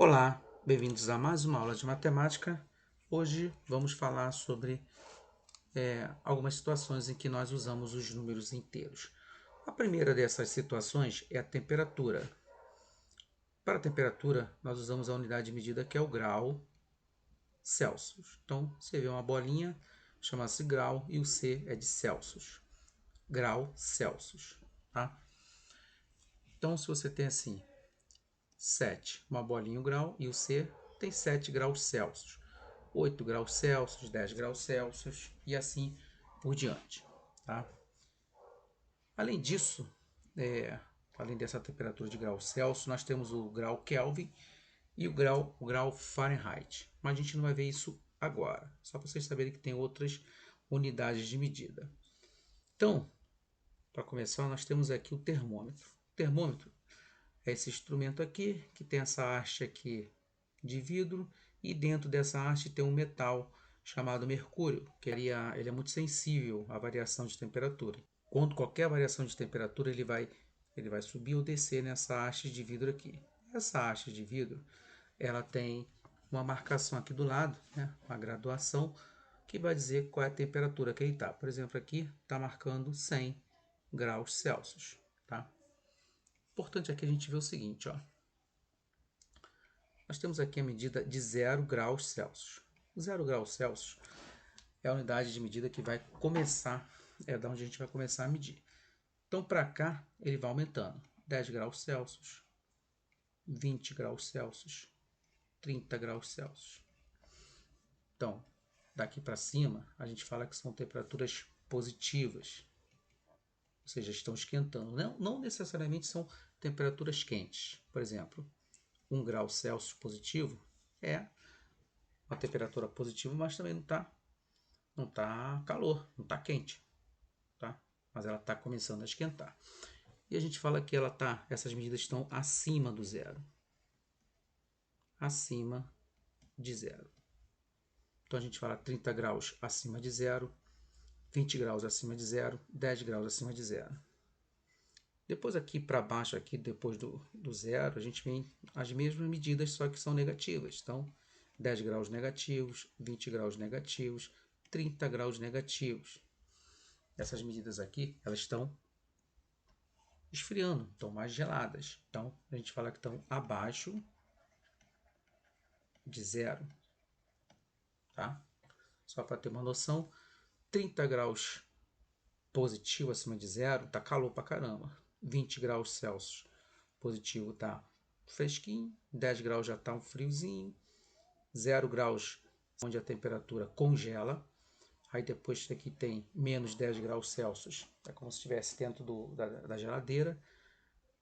Olá, bem-vindos a mais uma aula de matemática. Hoje vamos falar sobre algumas situações em que nós usamos os números inteiros. A primeira dessas situações é a temperatura. Para a temperatura, nós usamos a unidade de medida que é o grau Celsius. Então, você vê uma bolinha, chama-se grau e o C é de Celsius. Grau Celsius, tá? Então, se você tem assim, 7, uma bolinha o grau, e o C tem 7 graus Celsius. 8 graus Celsius, 10 graus Celsius e assim por diante. Tá? Além disso, além dessa temperatura de grau Celsius, nós temos o grau Kelvin e o grau Fahrenheit. Mas a gente não vai ver isso agora, só para vocês saberem que tem outras unidades de medida. Então, para começar, nós temos aqui o termômetro. O termômetro é esse instrumento aqui, que tem essa haste aqui de vidro, e dentro dessa haste tem um metal chamado mercúrio, que ele é muito sensível à variação de temperatura. Quando qualquer variação de temperatura, ele vai subir ou descer nessa haste de vidro aqui. Essa haste de vidro, ela tem uma marcação aqui do lado, né, uma graduação, que vai dizer qual é a temperatura que ele está. Por exemplo, aqui está marcando 100 graus Celsius. Tá? Importante aqui a gente ver o seguinte, ó. Nós temos aqui a medida de 0 graus Celsius. 0 graus Celsius é a unidade de medida que vai começar, é da onde a gente vai começar a medir. Então, para cá, ele vai aumentando. 10 graus Celsius, 20 graus Celsius, 30 graus Celsius. Então, daqui para cima, a gente fala que são temperaturas positivas. Ou seja, estão esquentando. Não necessariamente são temperaturas quentes. Por exemplo, 1 grau Celsius positivo é uma temperatura positiva, mas também não tá calor, não está quente, tá? Mas ela está começando a esquentar. E a gente fala que essas medidas estão acima do zero. Acima de zero. Então a gente fala 30 graus acima de zero, 20 graus acima de zero, 10 graus acima de zero. Depois aqui para baixo, aqui depois do zero, a gente vem as mesmas medidas, só que são negativas. Então, 10 graus negativos, 20 graus negativos, 30 graus negativos. Essas medidas aqui, elas estão esfriando, estão mais geladas. Então, a gente fala que estão abaixo de zero. Tá? Só para ter uma noção, 30 graus positivo acima de zero, tá calor pra caramba. 20 graus Celsius positivo tá fresquinho, 10 graus já tá um friozinho, 0 graus onde a temperatura congela. Aí depois aqui tem menos 10 graus Celsius, é como se estivesse dentro da geladeira,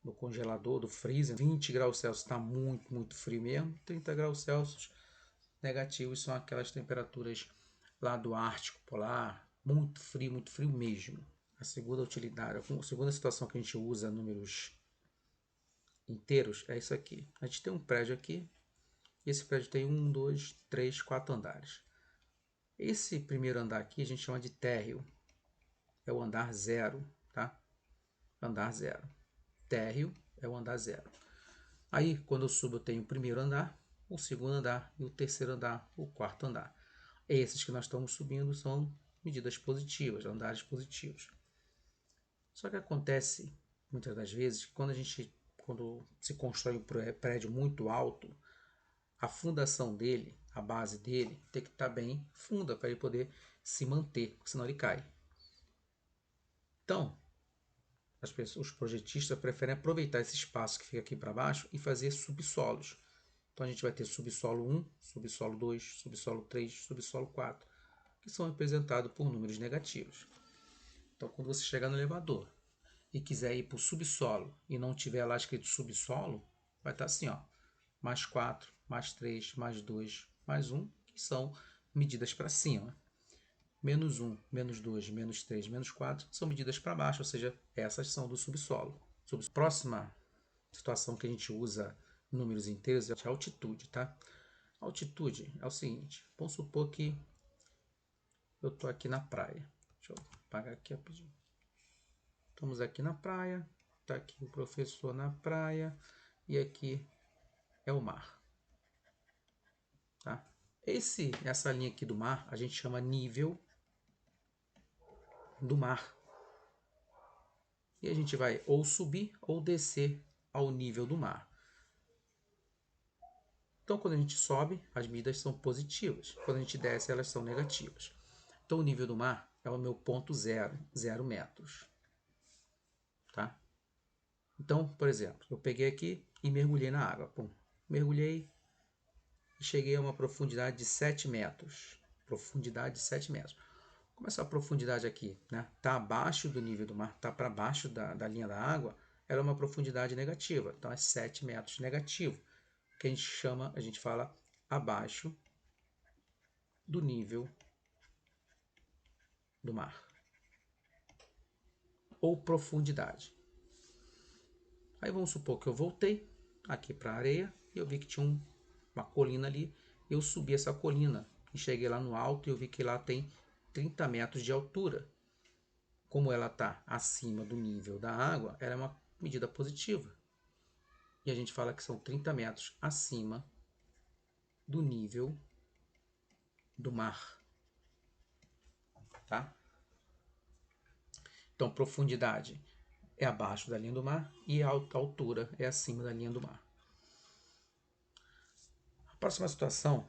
do congelador, do freezer. 20 graus Celsius está muito, muito frio mesmo. 30 graus Celsius negativos são aquelas temperaturas lá do Ártico Polar, muito frio mesmo. A segunda utilidade, a segunda situação que a gente usa números inteiros é isso aqui. A gente tem um prédio aqui, esse prédio tem 1, 2, 3, 4 andares. Esse primeiro andar aqui a gente chama de térreo, é o andar zero, tá? Andar zero. Térreo é o andar zero. Aí, quando eu subo, eu tenho o primeiro andar, o segundo andar e o terceiro andar, o quarto andar. Esses que nós estamos subindo são medidas positivas, andares positivos. Só que acontece, muitas das vezes, que quando se constrói um prédio muito alto, a fundação dele, a base dele, tem que estar bem funda para ele poder se manter, porque senão ele cai. Então, os projetistas preferem aproveitar esse espaço que fica aqui para baixo e fazer subsolos. Então a gente vai ter subsolo 1, subsolo 2, subsolo 3, subsolo 4, que são representados por números negativos. Então quando você chegar no elevador e quiser ir para o subsolo e não tiver lá escrito subsolo, vai estar assim, ó, mais 4, mais 3, mais 2, mais 1, que são medidas para cima. Menos 1, menos 2, menos 3, menos 4 são medidas para baixo, ou seja, essas são do subsolo. Próxima situação que a gente usa números inteiros é a altitude, tá? A altitude é o seguinte, vamos supor que eu estou aqui na praia. Deixa eu apagar aqui rapidinho. Estamos aqui na praia, está aqui o professor na praia e aqui é o mar. tá? Essa linha aqui do mar a gente chama nível do mar. E a gente vai ou subir ou descer ao nível do mar. Então, quando a gente sobe, as medidas são positivas. Quando a gente desce, elas são negativas. Então, o nível do mar é o meu ponto zero, 0 metros. Tá? Então, por exemplo, eu peguei aqui e mergulhei na água. Pum. Mergulhei e cheguei a uma profundidade de 7 metros. Profundidade de 7 metros. Como essa profundidade aqui está abaixo do nível do mar, está para baixo da linha da água, ela é uma profundidade negativa. Então, é 7 metros negativo. Que a gente fala abaixo do nível do mar. Ou profundidade. Aí vamos supor que eu voltei aqui para a areia e eu vi que tinha uma colina ali. Eu subi essa colina e cheguei lá no alto e eu vi que lá tem 30 metros de altura. Como ela está acima do nível da água, ela é uma medida positiva. E a gente fala que são 30 metros acima do nível do mar. Tá? Então, profundidade é abaixo da linha do mar e a altura é acima da linha do mar. A próxima situação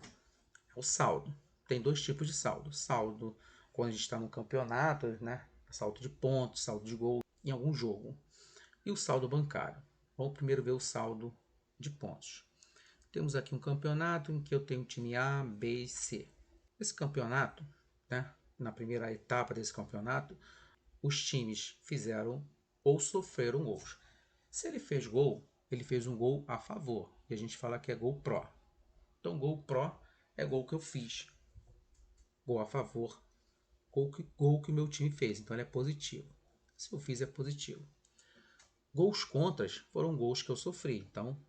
é o saldo. Tem dois tipos de saldo. Saldo quando a gente está no campeonato, saldo de pontos, saldo de gol em algum jogo. E o saldo bancário. Vamos primeiro ver o saldo de pontos. Temos aqui um campeonato em que eu tenho time A, B e C. Esse campeonato, na primeira etapa desse campeonato, os times fizeram ou sofreram gols. Se ele fez gol, ele fez um gol a favor. E a gente fala que é gol pró. Então, gol pró é gol que eu fiz. Gol a favor, gol que o meu time fez. Então, ele é positivo. Se eu fiz, é positivo. Gols contras foram gols que eu sofri. Então,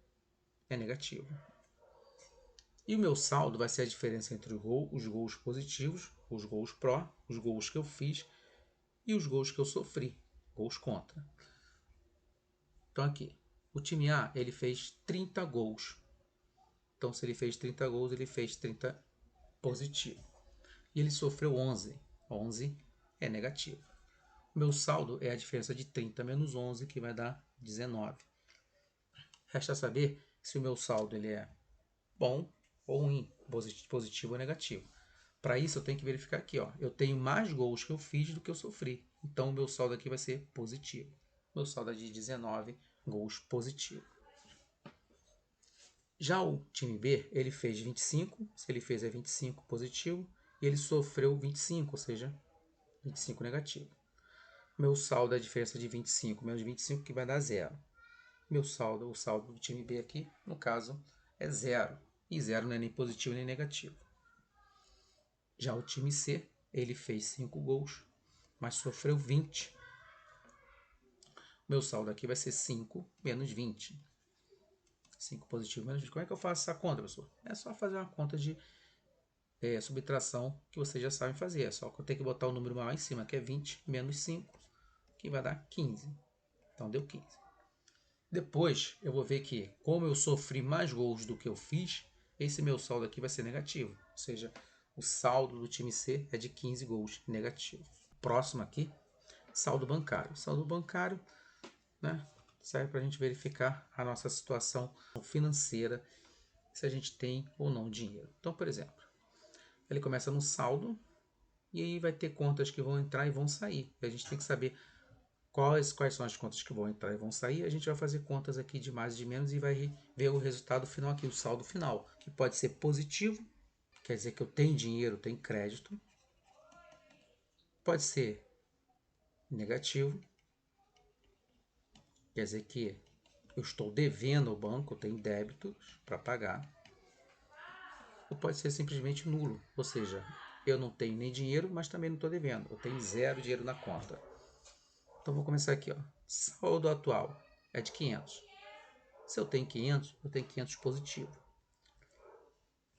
é negativo. E o meu saldo vai ser a diferença entre os gols positivos, os gols pró, os gols que eu fiz e os gols que eu sofri. Gols contra. Então, aqui. O time A, ele fez 30 gols. Então, se ele fez 30 gols, ele fez 30 positivo. E ele sofreu 11. 11 é negativo. Meu saldo é a diferença de 30 menos 11, que vai dar 19. Resta saber se o meu saldo ele é bom ou ruim, positivo ou negativo. Para isso, eu tenho que verificar aqui. Eu tenho mais gols que eu fiz do que eu sofri. Então, o meu saldo aqui vai ser positivo. Meu saldo é de 19 gols positivo. Já o time B, ele fez 25. Se ele fez é 25 positivo. E ele sofreu 25, ou seja, 25 negativo. Meu saldo é a diferença de 25 menos 25, que vai dar 0. O saldo do time B aqui, no caso, é 0. E 0 não é nem positivo nem negativo. Já o time C, ele fez 5 gols, mas sofreu 20. Meu saldo aqui vai ser 5 menos 20. 5 positivo menos 20. Como é que eu faço essa conta, professor? É só fazer uma conta de subtração que vocês já sabem fazer. É só que eu tenho que botar o número maior em cima, que é 20 menos 5, que vai dar 15. Então, deu 15. Depois, eu vou ver que, como eu sofri mais gols do que eu fiz, esse meu saldo aqui vai ser negativo. Ou seja, o saldo do time C é de 15 gols negativo. Próximo aqui, saldo bancário. Saldo bancário serve para a gente verificar a nossa situação financeira, se a gente tem ou não dinheiro. Então, por exemplo, ele começa no saldo e aí vai ter contas que vão entrar e vão sair. E a gente tem que saber quais são as contas que vão entrar e vão sair. A gente vai fazer contas aqui de mais e de menos e vai ver o resultado final aqui, o saldo final, que pode ser positivo, quer dizer que eu tenho dinheiro, tenho crédito. Pode ser negativo, quer dizer que eu estou devendo ao banco, eu tenho débitos para pagar. Ou pode ser simplesmente nulo, ou seja, eu não tenho nem dinheiro, mas também não estou devendo, eu tenho 0 dinheiro na conta. Então vou começar aqui, saldo atual é de 500. Se eu tenho 500, eu tenho 500 positivo.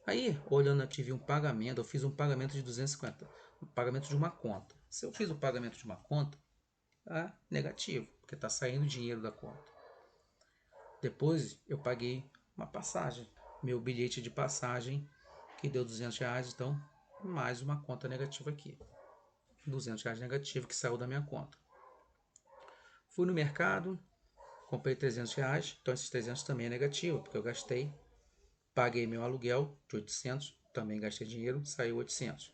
Aí, olhando aqui, vi um pagamento, eu fiz um pagamento de 250, um pagamento de uma conta. Se eu fiz o pagamento de uma conta, tá negativo, porque está saindo dinheiro da conta. Depois eu paguei uma passagem, meu bilhete de passagem que deu R$200, então mais uma conta negativa aqui. R$200 negativo que saiu da minha conta. Fui no mercado, comprei R$300, então esses 300 também é negativo, porque eu gastei, paguei meu aluguel de 800, também gastei dinheiro, saiu 800.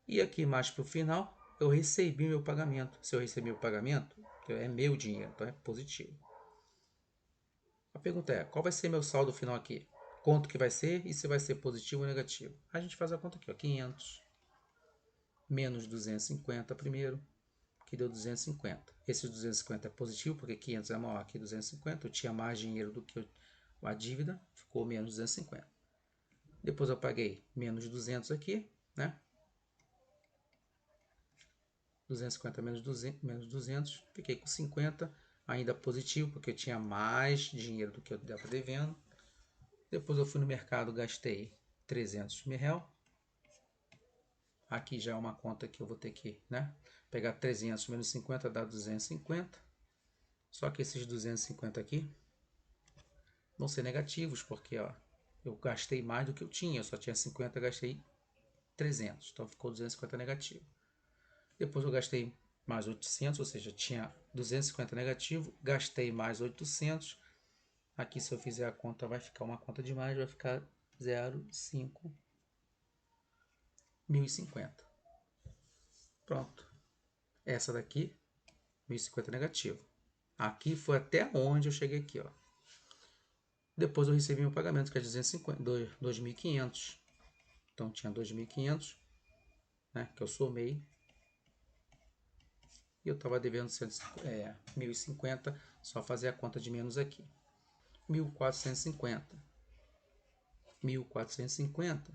E aqui mais para o final, eu recebi meu pagamento. Se eu recebi o pagamento, é meu dinheiro, então é positivo. A pergunta é, qual vai ser meu saldo final aqui? Quanto que vai ser e se vai ser positivo ou negativo? A gente faz a conta aqui, ó, 500 menos 250 primeiro, que deu 250. Esse 250 é positivo, porque 500 é maior que 250. Eu tinha mais dinheiro do que a dívida, ficou menos 250. Depois eu paguei menos 200 aqui, né? 250 menos 200, fiquei com 50, ainda positivo, porque eu tinha mais dinheiro do que eu estava devendo. Depois eu fui no mercado, gastei 300 mil. Aqui já é uma conta que eu vou ter que, né, pegar 300 menos 50 dá 250. Só que esses 250 aqui vão ser negativos, porque ó, eu gastei mais do que eu tinha. Eu só tinha 50, gastei 300. Então ficou 250 negativo. Depois eu gastei mais 800, ou seja, tinha 250 negativo, gastei mais 800. Aqui, se eu fizer a conta, vai ficar uma conta demais, vai ficar 0,5 1050. Pronto. Essa daqui, 1050 negativo. Aqui foi até onde eu cheguei aqui, ó. Depois eu recebi meu pagamento, que é 2.500. Então tinha 2.500, né, que eu somei. E eu estava devendo 1.050, só fazer a conta de menos aqui. 1.450. 1.450.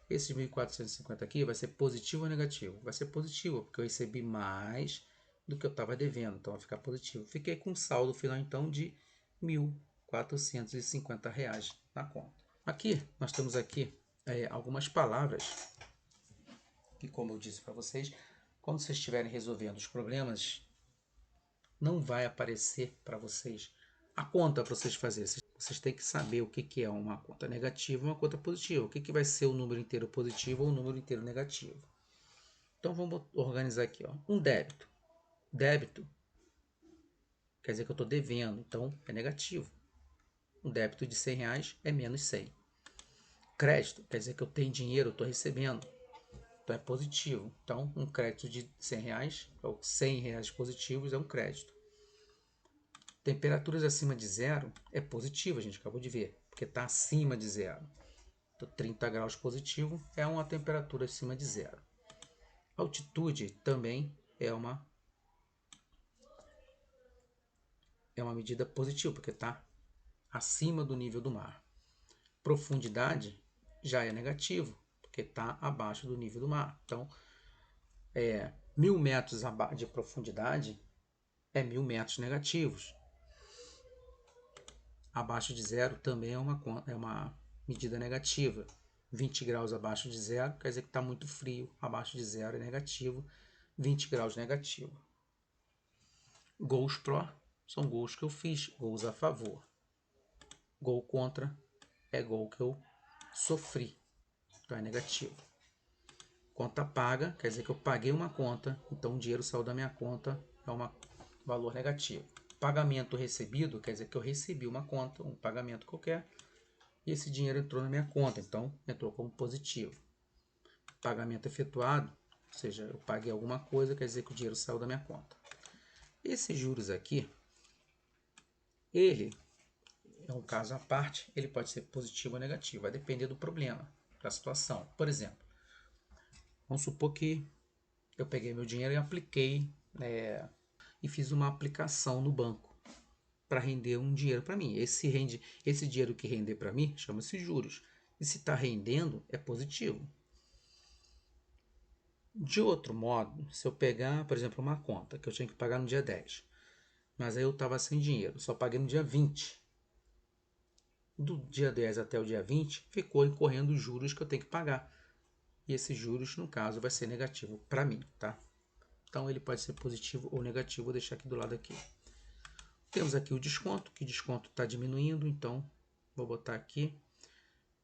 Esse 1.450 aqui vai ser positivo ou negativo? Vai ser positivo, porque eu recebi mais do que eu estava devendo, então vai ficar positivo. Fiquei com um saldo final então de R$1.450 na conta. Aqui, nós temos aqui algumas palavras que, como eu disse para vocês, quando vocês estiverem resolvendo os problemas, não vai aparecer para vocês a conta para vocês fazerem. Vocês têm que saber o que é uma conta negativa e uma conta positiva. O que vai ser o número inteiro positivo ou o número inteiro negativo. Então vamos organizar aqui, ó. Um débito. Débito quer dizer que eu estou devendo, então é negativo. Um débito de R$100 é menos 100. Crédito quer dizer que eu tenho dinheiro, eu estou recebendo, então é positivo. Então um crédito de R$100 ou R$100 positivos é um crédito. Temperaturas acima de zero é positivo, a gente acabou de ver, porque está acima de zero. Então, 30 graus positivo é uma temperatura acima de zero. Altitude também é uma medida positiva, porque está acima do nível do mar. Profundidade já é negativo, porque está abaixo do nível do mar. Então, 1.000 metros de profundidade é 1.000 metros negativos. Abaixo de zero também é uma medida negativa. 20 graus abaixo de zero quer dizer que está muito frio. Abaixo de zero é negativo. 20 graus negativo. Gols pró são gols que eu fiz, gols a favor. Gol contra é gol que eu sofri, então é negativo. Conta paga quer dizer que eu paguei uma conta, então o dinheiro saiu da minha conta, é um valor negativo. Pagamento recebido quer dizer que eu recebi uma conta, um pagamento qualquer, e esse dinheiro entrou na minha conta, então entrou como positivo. Pagamento efetuado, ou seja, eu paguei alguma coisa, quer dizer que o dinheiro saiu da minha conta. Esses juros aqui, ele é um caso à parte, ele pode ser positivo ou negativo, vai depender do problema, da situação. Por exemplo, vamos supor que eu peguei meu dinheiro e apliquei, e fiz uma aplicação no banco para render um dinheiro para mim. Esse dinheiro que render para mim chama-se juros. E se está rendendo, é positivo. De outro modo, se eu pegar, por exemplo, uma conta que eu tinha que pagar no dia 10, mas aí eu estava sem dinheiro, só paguei no dia 20. Do dia 10 até o dia 20, ficou incorrendo os juros que eu tenho que pagar. E esses juros, no caso, vai ser negativo para mim, tá? Então, ele pode ser positivo ou negativo. Vou deixar aqui do lado aqui. Temos aqui o desconto, que o desconto está diminuindo, então vou botar aqui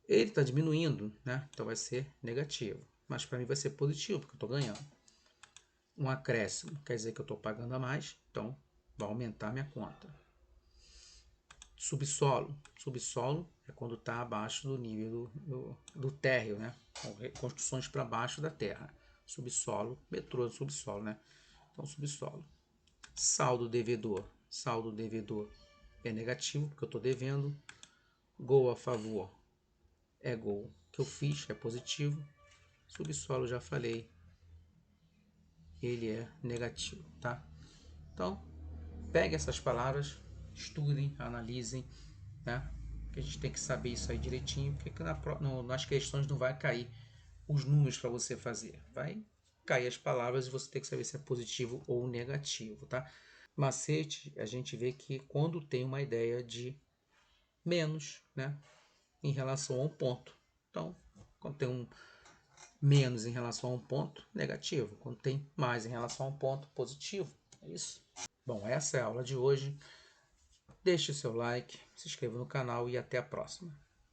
Ele está diminuindo, né? Então vai ser negativo. Mas para mim vai ser positivo, porque eu estou ganhando. Um acréscimo quer dizer que eu estou pagando a mais, então vai aumentar a minha conta. Subsolo. Subsolo é quando está abaixo do nível do térreo, né? Construções para baixo da terra. Subsolo, metrô subsolo, né? Então, subsolo. Saldo devedor. Saldo devedor é negativo, porque eu estou devendo. Gol a favor é gol que eu fiz, é positivo. Subsolo, já falei, ele é negativo, tá? Então, pegue essas palavras, estudem, analisem, né? Que a gente tem que saber isso aí direitinho, porque nas questões não vai cair os números para você fazer. Vai cair as palavras e você tem que saber se é positivo ou negativo, tá? Macete, a gente vê que quando tem uma ideia de menos, né, em relação a um ponto. Então, quando tem um menos em relação a um ponto, negativo. Quando tem mais em relação a um ponto, positivo. É isso. Bom, essa é a aula de hoje. Deixe o seu like, se inscreva no canal e até a próxima.